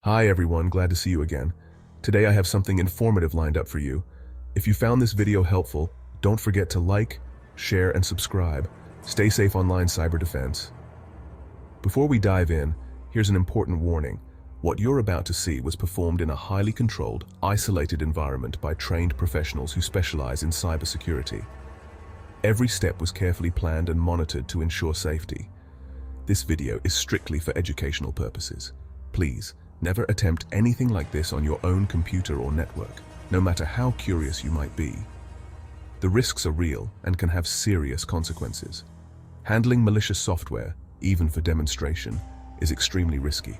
Hi everyone, glad to see you again. Today I have something informative lined up for you. If you found this video helpful, don't forget to like, share, and subscribe. Stay safe online, cyber defense. Before we dive in, here's an important warning. What you're about to see was performed in a highly controlled, isolated environment by trained professionals who specialize in cybersecurity. Every step was carefully planned and monitored to ensure safety. This video is strictly for educational purposes. Please, never attempt anything like this on your own computer or network, no matter how curious you might be. The risks are real and can have serious consequences. Handling malicious software, even for demonstration, is extremely risky.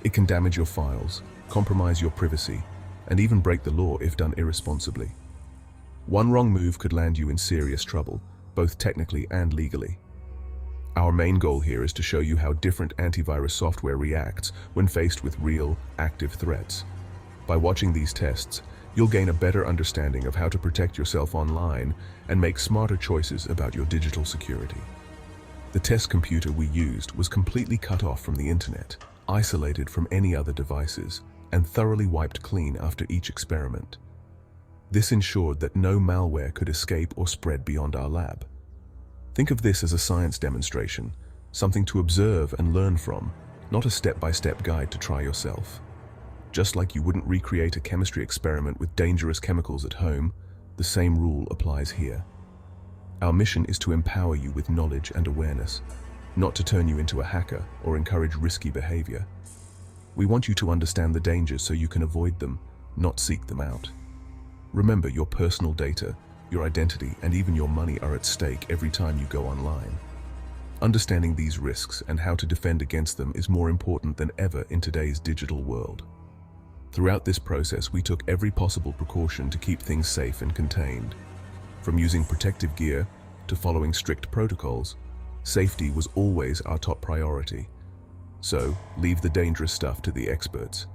It can damage your files, compromise your privacy, and even break the law if done irresponsibly. One wrong move could land you in serious trouble, both technically and legally. Our main goal here is to show you how different antivirus software reacts when faced with real, active threats. By watching these tests, you'll gain a better understanding of how to protect yourself online and make smarter choices about your digital security. The test computer we used was completely cut off from the internet, isolated from any other devices, and thoroughly wiped clean after each experiment. This ensured that no malware could escape or spread beyond our lab. Think of this as a science demonstration, something to observe and learn from, not a step-by-step guide to try yourself. Just like you wouldn't recreate a chemistry experiment with dangerous chemicals at home, the same rule applies here. Our mission is to empower you with knowledge and awareness, not to turn you into a hacker or encourage risky behavior. We want you to understand the dangers so you can avoid them, not seek them out. Remember, your personal data, your identity, and even your money are at stake every time you go online. Understanding these risks and how to defend against them is more important than ever in today's digital world. Throughout this process, we took every possible precaution to keep things safe and contained. From using protective gear to following strict protocols, safety was always our top priority. So, leave the dangerous stuff to the experts.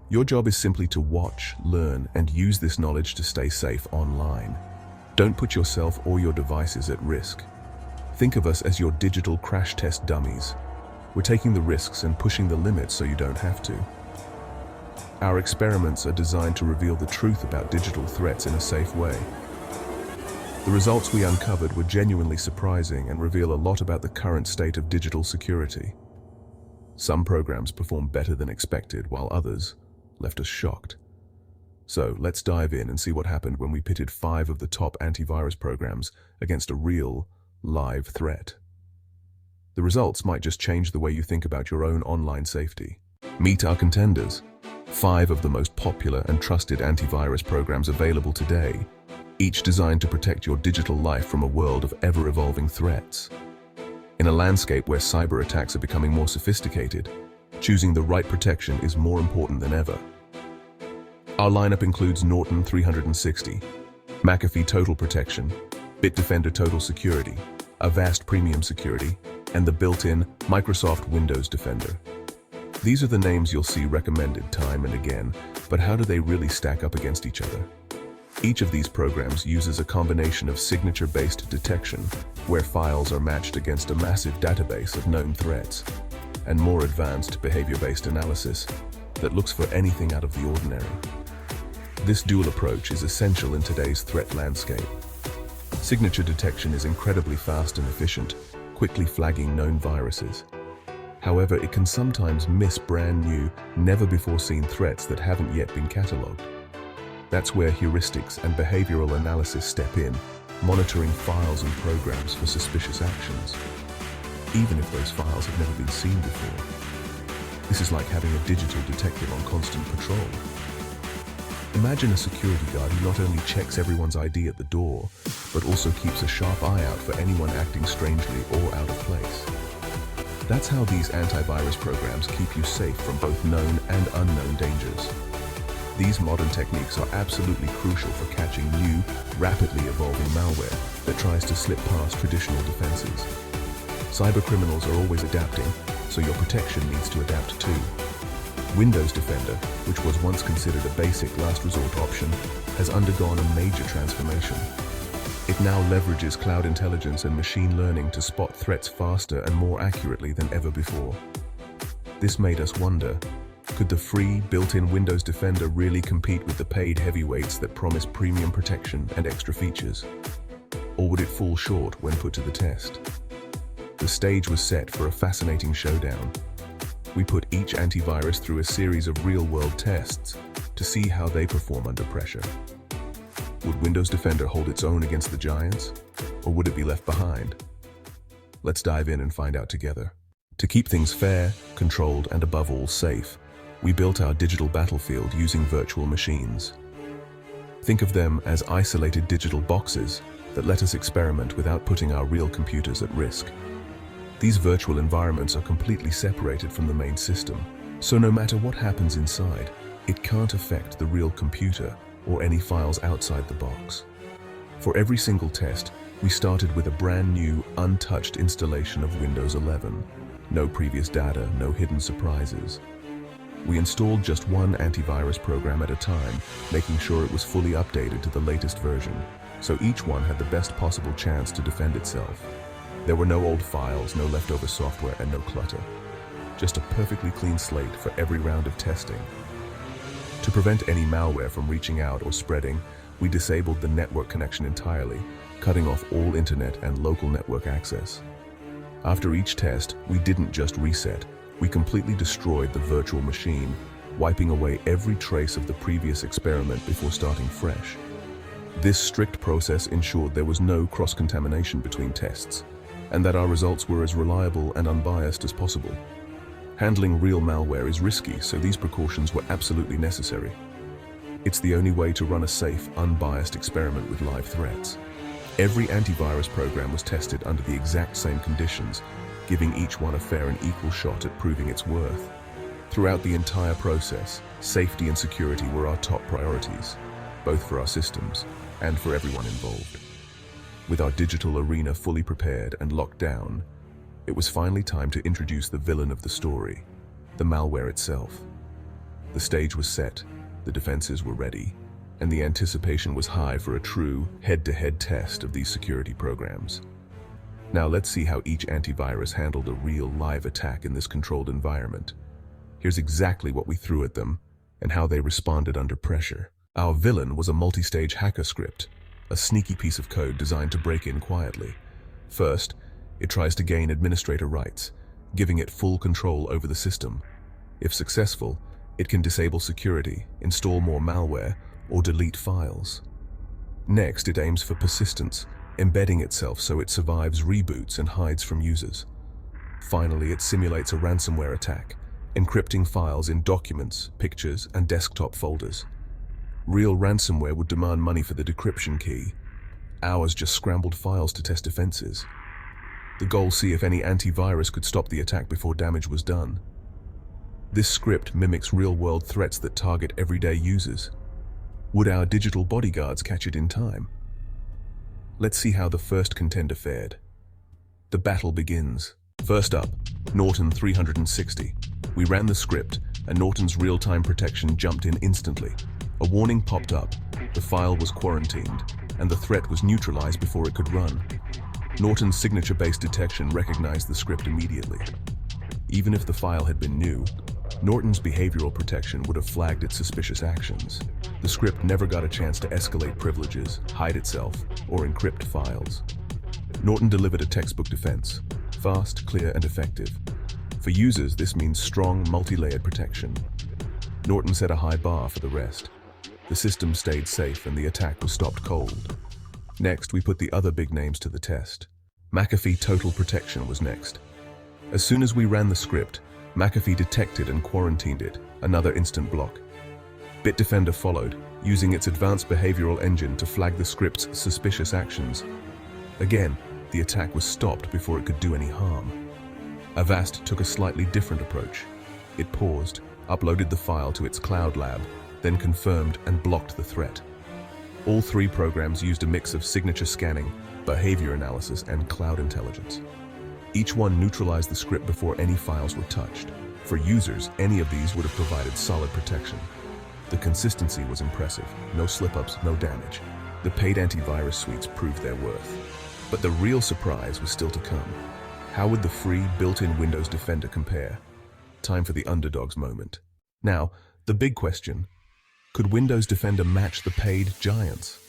Your job is simply to watch, learn, and use this knowledge to stay safe online. Don't put yourself or your devices at risk. Think of us as your digital crash test dummies. We're taking the risks and pushing the limits so you don't have to. Our experiments are designed to reveal the truth about digital threats in a safe way. The results we uncovered were genuinely surprising and reveal a lot about the current state of digital security. Some programs performed better than expected, while others left us shocked. So let's dive in and see what happened when we pitted 5 of the top antivirus programs against a real, live threat. The results might just change the way you think about your own online safety. Meet our contenders. 5 of the most popular and trusted antivirus programs available today, each designed to protect your digital life from a world of ever-evolving threats. In a landscape where cyber attacks are becoming more sophisticated, choosing the right protection is more important than ever. Our lineup includes Norton 360, McAfee Total Protection, Bitdefender Total Security, Avast Premium Security, and the built-in Microsoft Windows Defender. These are the names you'll see recommended time and again, but how do they really stack up against each other? Each of these programs uses a combination of signature-based detection, where files are matched against a massive database of known threats, and more advanced behavior-based analysis that looks for anything out of the ordinary. This dual approach is essential in today's threat landscape. Signature detection is incredibly fast and efficient, quickly flagging known viruses. However, it can sometimes miss brand new, never-before-seen threats that haven't yet been cataloged. That's where heuristics and behavioral analysis step in, monitoring files and programs for suspicious actions, even if those files have never been seen before. This is like having a digital detective on constant patrol. Imagine a security guard who not only checks everyone's ID at the door, but also keeps a sharp eye out for anyone acting strangely or out of place. That's how these antivirus programs keep you safe from both known and unknown dangers. These modern techniques are absolutely crucial for catching new, rapidly evolving malware that tries to slip past traditional defenses. Cybercriminals are always adapting, so your protection needs to adapt too. Windows Defender, which was once considered a basic last resort option, has undergone a major transformation. It now leverages cloud intelligence and machine learning to spot threats faster and more accurately than ever before. This made us wonder, Could the free, built-in Windows Defender really compete with the paid heavyweights that promise premium protection and extra features? Or would it fall short when put to the test? The stage was set for a fascinating showdown. We put each antivirus through a series of real-world tests to see how they perform under pressure. Would Windows Defender hold its own against the giants, or would it be left behind? Let's dive in and find out together. To keep things fair, controlled, and above all safe, we built our digital battlefield using virtual machines. Think of them as isolated digital boxes that let us experiment without putting our real computers at risk. These virtual environments are completely separated from the main system, so no matter what happens inside, it can't affect the real computer or any files outside the box. For every single test, we started with a brand new, untouched installation of Windows 11. No previous data, no hidden surprises. We installed just one antivirus program at a time, making sure it was fully updated to the latest version, so each one had the best possible chance to defend itself. There were no old files, no leftover software, and no clutter. Just a perfectly clean slate for every round of testing. To prevent any malware from reaching out or spreading, we disabled the network connection entirely, cutting off all internet and local network access. After each test, we didn't just reset, we completely destroyed the virtual machine, wiping away every trace of the previous experiment before starting fresh. This strict process ensured there was no cross-contamination between tests, and that our results were as reliable and unbiased as possible. Handling real malware is risky, so these precautions were absolutely necessary. It's the only way to run a safe, unbiased experiment with live threats. Every antivirus program was tested under the exact same conditions, giving each one a fair and equal shot at proving its worth. Throughout the entire process, safety and security were our top priorities, both for our systems and for everyone involved. With our digital arena fully prepared and locked down, it was finally time to introduce the villain of the story, the malware itself. The stage was set, the defenses were ready, and the anticipation was high for a true head-to-head test of these security programs. Now let's see how each antivirus handled a real live attack in this controlled environment. Here's exactly what we threw at them and how they responded under pressure. Our villain was a multi-stage hacker script, a sneaky piece of code designed to break in quietly. First, it tries to gain administrator rights, giving it full control over the system. If successful, it can disable security, install more malware, or delete files. Next, it aims for persistence, embedding itself so it survives reboots and hides from users. Finally, it simulates a ransomware attack, encrypting files in documents, pictures, and desktop folders. Real ransomware would demand money for the decryption key. Ours just scrambled files to test defenses. The goal: see if any antivirus could stop the attack before damage was done. This script mimics real-world threats that target everyday users. Would our digital bodyguards catch it in time? Let's see how the first contender fared. The battle begins. First up, Norton 360. We ran the script, and Norton's real-time protection jumped in instantly. A warning popped up, the file was quarantined, and the threat was neutralized before it could run. Norton's signature-based detection recognized the script immediately. Even if the file had been new, Norton's behavioral protection would have flagged its suspicious actions. The script never got a chance to escalate privileges, hide itself, or encrypt files. Norton delivered a textbook defense, fast, clear, and effective. For users, this means strong, multi-layered protection. Norton set a high bar for the rest. The system stayed safe and the attack was stopped cold. Next, we put the other big names to the test. McAfee Total Protection was next. As soon as we ran the script, McAfee detected and quarantined it, another instant block. Bitdefender followed, using its advanced behavioral engine to flag the script's suspicious actions. Again, the attack was stopped before it could do any harm. Avast took a slightly different approach. It paused, uploaded the file to its cloud lab, then confirmed and blocked the threat. All three programs used a mix of signature scanning, behavior analysis, and cloud intelligence. Each one neutralized the script before any files were touched. For users, any of these would have provided solid protection. The consistency was impressive. No slip-ups, no damage. The paid antivirus suites proved their worth. But the real surprise was still to come. How would the free, built-in Windows Defender compare? Time for the underdog's moment. Now, the big question: could Windows Defender match the paid giants?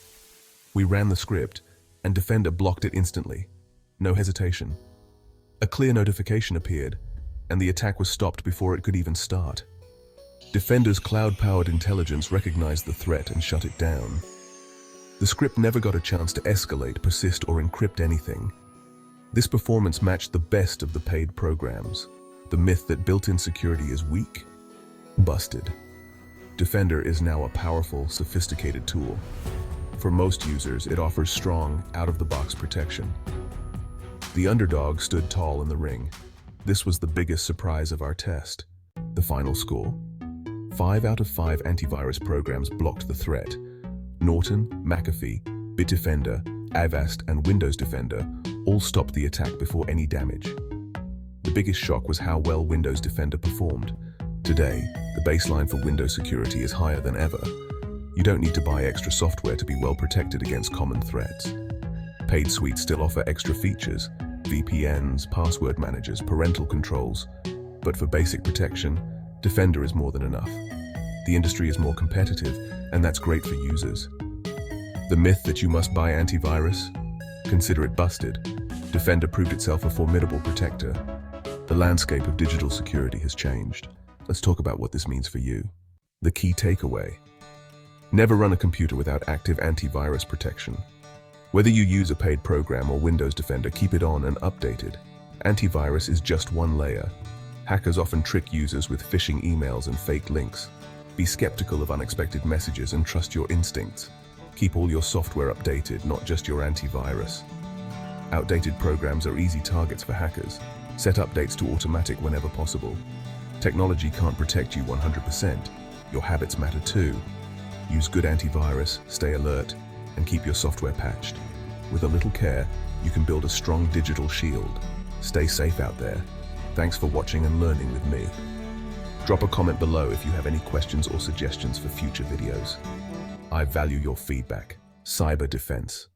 We ran the script, and Defender blocked it instantly. No hesitation. A clear notification appeared, and the attack was stopped before it could even start. Defender's cloud-powered intelligence recognized the threat and shut it down. The script never got a chance to escalate, persist, or encrypt anything. This performance matched the best of the paid programs. The myth that built-in security is weak? Busted. Defender is now a powerful, sophisticated tool. For most users, it offers strong, out-of-the-box protection. The underdog stood tall in the ring. This was the biggest surprise of our test. The final score: 5 out of 5 antivirus programs blocked the threat. Norton, McAfee, Bitdefender, Avast, and Windows Defender all stopped the attack before any damage. The biggest shock was how well Windows Defender performed. Today, the baseline for Windows security is higher than ever. You don't need to buy extra software to be well protected against common threats. Paid suites still offer extra features: VPNs, password managers, parental controls. But for basic protection, Defender is more than enough. The industry is more competitive, and that's great for users. The myth that you must buy antivirus? Consider it busted. Defender proved itself a formidable protector. The landscape of digital security has changed. Let's talk about what this means for you. The key takeaway: never run a computer without active antivirus protection. Whether you use a paid program or Windows Defender, keep it on and updated. Antivirus is just one layer. Hackers often trick users with phishing emails and fake links. Be skeptical of unexpected messages and trust your instincts. Keep all your software updated, not just your antivirus. Outdated programs are easy targets for hackers. Set updates to automatic whenever possible. Technology can't protect you 100%. Your habits matter too. Use good antivirus, stay alert, and keep your software patched. With a little care, you can build a strong digital shield. Stay safe out there. Thanks for watching and learning with me. Drop a comment below if you have any questions or suggestions for future videos. I value your feedback. Cyber defense.